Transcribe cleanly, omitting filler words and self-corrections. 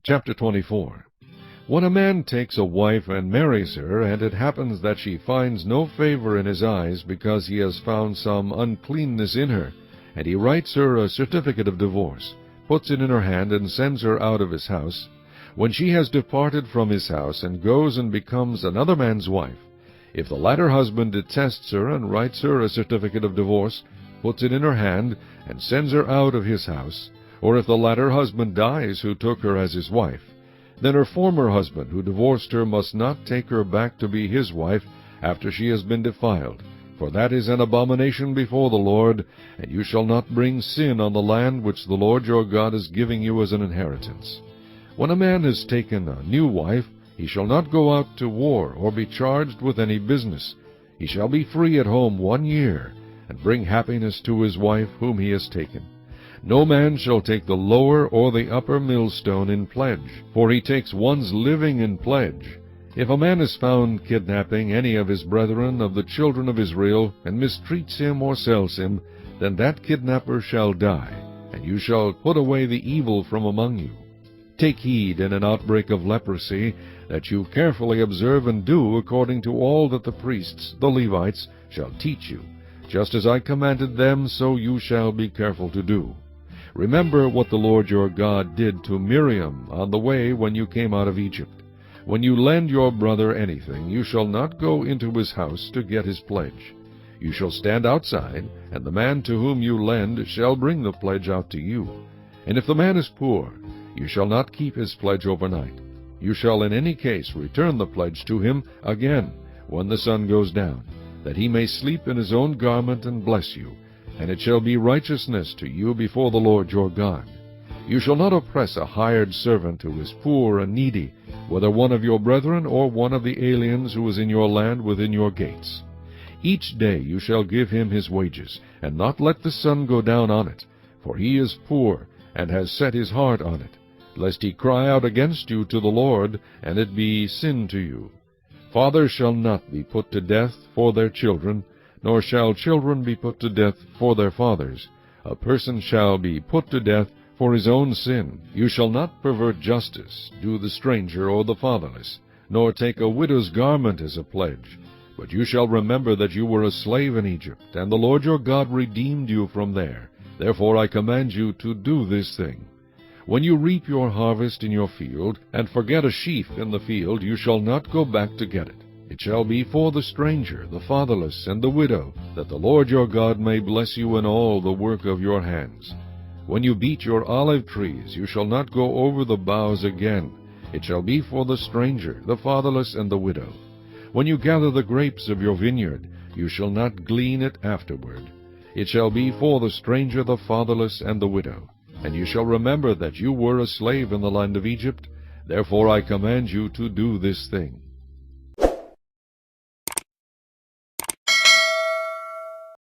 Chapter 24. When a man takes a wife and marries her, and it happens that she finds no favor in his eyes because he has found some uncleanness in her, and he writes her a certificate of divorce, puts it in her hand, and sends her out of his house, when she has departed from his house and goes and becomes another man's wife, if the latter husband detests her and writes her a certificate of divorce, puts it in her hand, and sends her out of his house, or if the latter husband dies who took her as his wife, then her former husband who divorced her must not take her back to be his wife after she has been defiled, for that is an abomination before the Lord, and you shall not bring sin on the land which the Lord your God is giving you as an inheritance. When a man has taken a new wife, he shall not go out to war or be charged with any business. He shall be free at home 1 year, and bring happiness to his wife whom he has taken. No man shall take the lower or the upper millstone in pledge, for he takes one's living in pledge. If a man is found kidnapping any of his brethren of the children of Israel, and mistreats him or sells him, then that kidnapper shall die, and you shall put away the evil from among you. Take heed in an outbreak of leprosy, that you carefully observe and do according to all that the priests, the Levites, shall teach you. Just as I commanded them, so you shall be careful to do. Remember what the Lord your God did to Miriam on the way when you came out of Egypt. When you lend your brother anything, you shall not go into his house to get his pledge. You shall stand outside, and the man to whom you lend shall bring the pledge out to you. And if the man is poor, you shall not keep his pledge overnight. You shall in any case return the pledge to him again when the sun goes down, that he may sleep in his own garment and bless you. And it shall be righteousness to you before the Lord your God. You shall not oppress a hired servant who is poor and needy, whether one of your brethren or one of the aliens who is in your land within your gates. Each day you shall give him his wages, and not let the sun go down on it, for he is poor, and has set his heart on it, lest he cry out against you to the Lord, and it be sin to you. Fathers shall not be put to death for their children, nor shall children be put to death for their fathers. A person shall be put to death for his own sin. You shall not pervert justice, do the stranger or the fatherless, nor take a widow's garment as a pledge. But you shall remember that you were a slave in Egypt, and the Lord your God redeemed you from there. Therefore I command you to do this thing. When you reap your harvest in your field, and forget a sheaf in the field, you shall not go back to get it. It shall be for the stranger, the fatherless, and the widow, that the Lord your God may bless you in all the work of your hands. When you beat your olive trees, you shall not go over the boughs again. It shall be for the stranger, the fatherless, and the widow. When you gather the grapes of your vineyard, you shall not glean it afterward. It shall be for the stranger, the fatherless, and the widow. And you shall remember that you were a slave in the land of Egypt. Therefore I command you to do this thing.